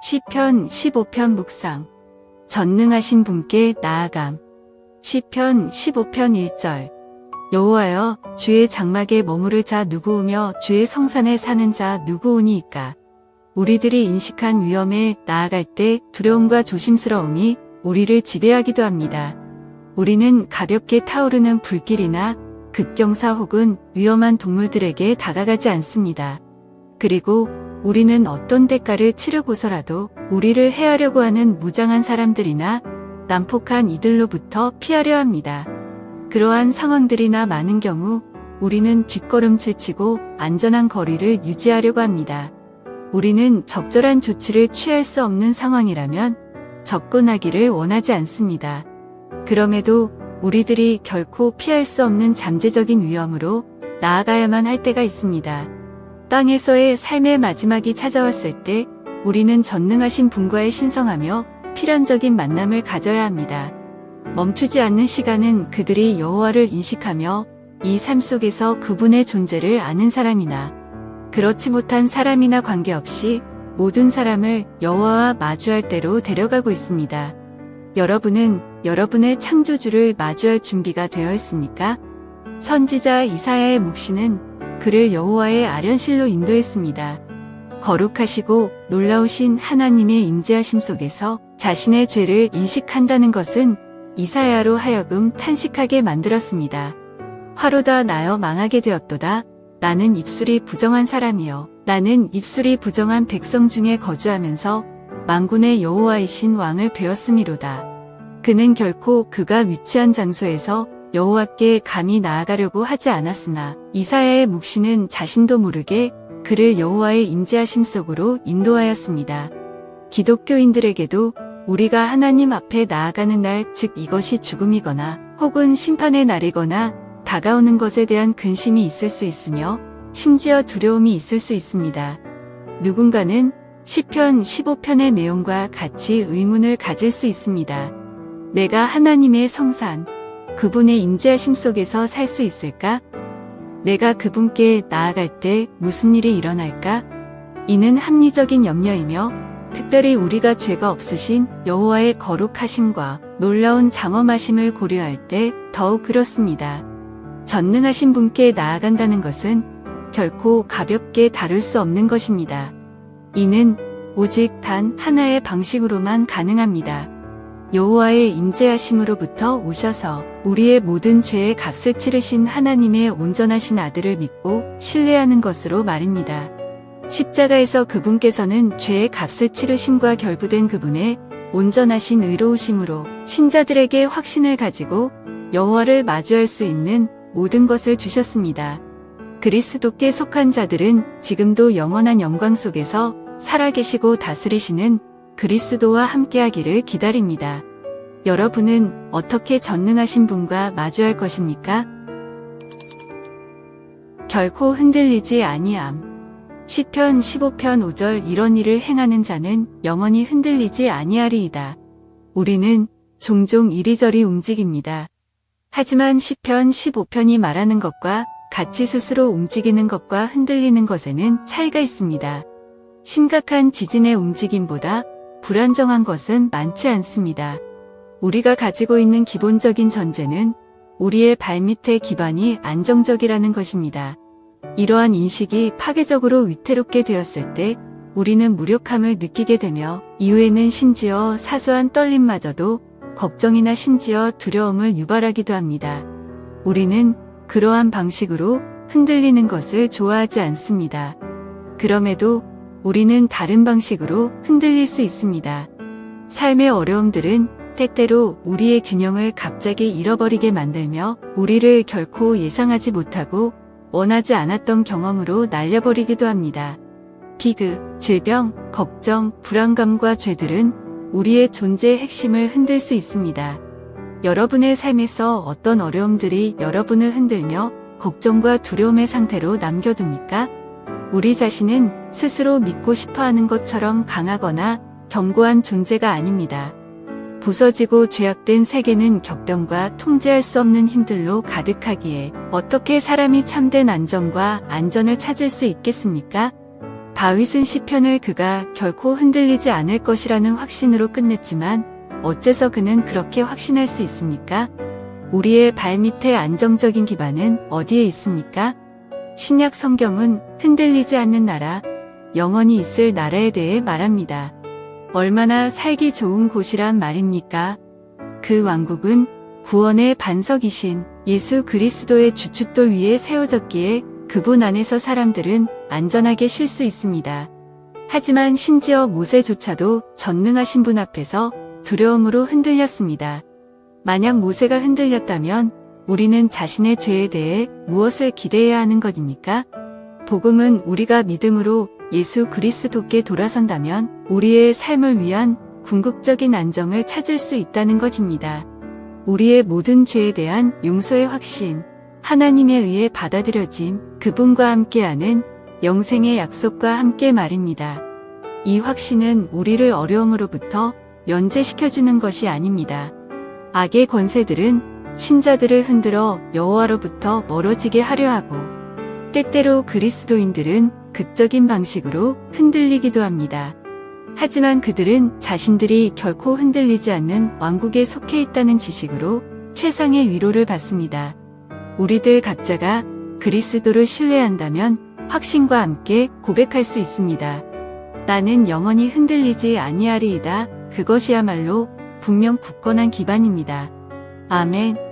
시편 15편 묵상. 전능하신 분께 나아감. 시편 15편 1절. 여호와여, 주의 장막에 머무를 자 누구오며 주의 성산에 사는 자 누구오니이까. 우리들이 인식한 위험에 나아갈 때 두려움과 조심스러움이 우리를 지배하기도 합니다. 우리는 가볍게 타오르는 불길이나 급경사 혹은 위험한 동물들에게 다가가지 않습니다. 그리고 우리는 어떤 대가를 치르고서라도 우리를 해하려고 하는 무장한 사람들이나 난폭한 이들로부터 피하려 합니다. 그러한 상황들이나 많은 경우 우리는 뒷걸음질 치고 안전한 거리를 유지하려고 합니다. 우리는 적절한 조치를 취할 수 없는 상황이라면 접근하기를 원하지 않습니다. 그럼에도 우리들이 결코 피할 수 없는 잠재적인 위험으로 나아가야만 할 때가 있습니다. 땅에서의 삶의 마지막이 찾아왔을 때 우리는 전능하신 분과의 신성하며 필연적인 만남을 가져야 합니다. 멈추지 않는 시간은 그들이 여호와를 인식하며 이 삶 속에서 그분의 존재를 아는 사람이나 그렇지 못한 사람이나 관계없이 모든 사람을 여호와와 마주할 때로 데려가고 있습니다. 여러분은 여러분의 창조주를 마주할 준비가 되어 있습니까? 선지자 이사야의 묵시는 그를 여호와의 아련실로 인도했습니다. 거룩하시고 놀라우신 하나님의 임재하심 속에서 자신의 죄를 인식한다는 것은 이사야로 하여금 탄식하게 만들었습니다. 화로다 나여 망하게 되었도다. 나는 입술이 부정한 사람이여. 나는 입술이 부정한 백성 중에 거주하면서 만군의 여호와이신 왕을 배웠음이로다. 그는 결코 그가 위치한 장소에서 여호와께 감히 나아가려고 하지 않았으나 이사야의 묵시는 자신도 모르게 그를 여호와의 임재하심 속으로 인도하였습니다. 기독교인들에게도 우리가 하나님 앞에 나아가는 날, 즉 이것이 죽음이거나 혹은 심판의 날이거나 다가오는 것에 대한 근심이 있을 수 있으며 심지어 두려움이 있을 수 있습니다. 누군가는 시편 15편의 내용과 같이 의문을 가질 수 있습니다. 내가 하나님의 성산, 그분의 임재하심 속에서 살 수 있을까? 내가 그분께 나아갈 때 무슨 일이 일어날까? 이는 합리적인 염려이며 특별히 우리가 죄가 없으신 여호와의 거룩하심과 놀라운 장엄하심을 고려할 때 더욱 그렇습니다. 전능하신 분께 나아간다는 것은 결코 가볍게 다룰 수 없는 것입니다. 이는 오직 단 하나의 방식으로만 가능합니다. 여호와의 임재하심으로부터 오셔서 우리의 모든 죄의 값을 치르신 하나님의 온전하신 아들을 믿고 신뢰하는 것으로 말입니다. 십자가에서 그분께서는 죄의 값을 치르심과 결부된 그분의 온전하신 의로우심으로 신자들에게 확신을 가지고 여호와를 마주할 수 있는 모든 것을 주셨습니다. 그리스도께 속한 자들은 지금도 영원한 영광 속에서 살아계시고 다스리시는 그리스도와 함께하기를 기다립니다. 여러분은 어떻게 전능하신 분과 마주할 것입니까? 결코 흔들리지 아니함. 시편 15편 5절. 이런 일을 행하는 자는 영원히 흔들리지 아니하리이다. 우리는 종종 이리저리 움직입니다. 하지만 시편 15편이 말하는 것과 같이 스스로 움직이는 것과 흔들리는 것에는 차이가 있습니다. 심각한 지진의 움직임보다 불안정한 것은 많지 않습니다. 우리가 가지고 있는 기본적인 전제는 우리의 발밑의 기반이 안정적이라는 것입니다. 이러한 인식이 파괴적으로 위태롭게 되었을 때 우리는 무력함을 느끼게 되며 이후에는 심지어 사소한 떨림마저도 걱정이나 심지어 두려움을 유발하기도 합니다. 우리는 그러한 방식으로 흔들리는 것을 좋아하지 않습니다. 그럼에도 우리는 다른 방식으로 흔들릴 수 있습니다. 삶의 어려움들은 때때로 우리의 균형을 갑자기 잃어버리게 만들며 우리를 결코 예상하지 못하고 원하지 않았던 경험으로 날려버리기도 합니다. 비극, 질병, 걱정, 불안감과 죄들은 우리의 존재의 핵심을 흔들 수 있습니다. 여러분의 삶에서 어떤 어려움들이 여러분을 흔들며 걱정과 두려움의 상태로 남겨둡니까? 우리 자신은 스스로 믿고 싶어하는 것처럼 강하거나 견고한 존재가 아닙니다. 부서지고 죄악된 세계는 격변과 통제할 수 없는 힘들로 가득하기에 어떻게 사람이 참된 안정과 안전을 찾을 수 있겠습니까? 다윗은 시편을 그가 결코 흔들리지 않을 것이라는 확신으로 끝냈지만 어째서 그는 그렇게 확신할 수 있습니까? 우리의 발밑에 안정적인 기반은 어디에 있습니까? 신약 성경은 흔들리지 않는 나라, 영원히 있을 나라에 대해 말합니다. 얼마나 살기 좋은 곳이란 말입니까? 그 왕국은 구원의 반석이신 예수 그리스도의 주춧돌 위에 세워졌기에 그분 안에서 사람들은 안전하게 쉴 수 있습니다. 하지만 심지어 모세조차도 전능하신 분 앞에서 두려움으로 흔들렸습니다. 만약 모세가 흔들렸다면 우리는 자신의 죄에 대해 무엇을 기대해야 하는 것입니까? 복음은 우리가 믿음으로 예수 그리스도께 돌아선다면 우리의 삶을 위한 궁극적인 안정을 찾을 수 있다는 것입니다. 우리의 모든 죄에 대한 용서의 확신, 하나님에 의해 받아들여짐, 그분과 함께하는 영생의 약속과 함께 말입니다. 이 확신은 우리를 어려움으로부터 면제시켜주는 것이 아닙니다. 악의 권세들은 신자들을 흔들어 여호와로부터 멀어지게 하려 하고 때때로 그리스도인들은 극적인 방식으로 흔들리기도 합니다. 하지만 그들은 자신들이 결코 흔들리지 않는 왕국에 속해 있다는 지식으로 최상의 위로를 받습니다. 우리들 각자가 그리스도를 신뢰한다면 확신과 함께 고백할 수 있습니다. 나는 영원히 흔들리지 아니하리이다. 그것이야말로 분명 굳건한 기반입니다. 아멘.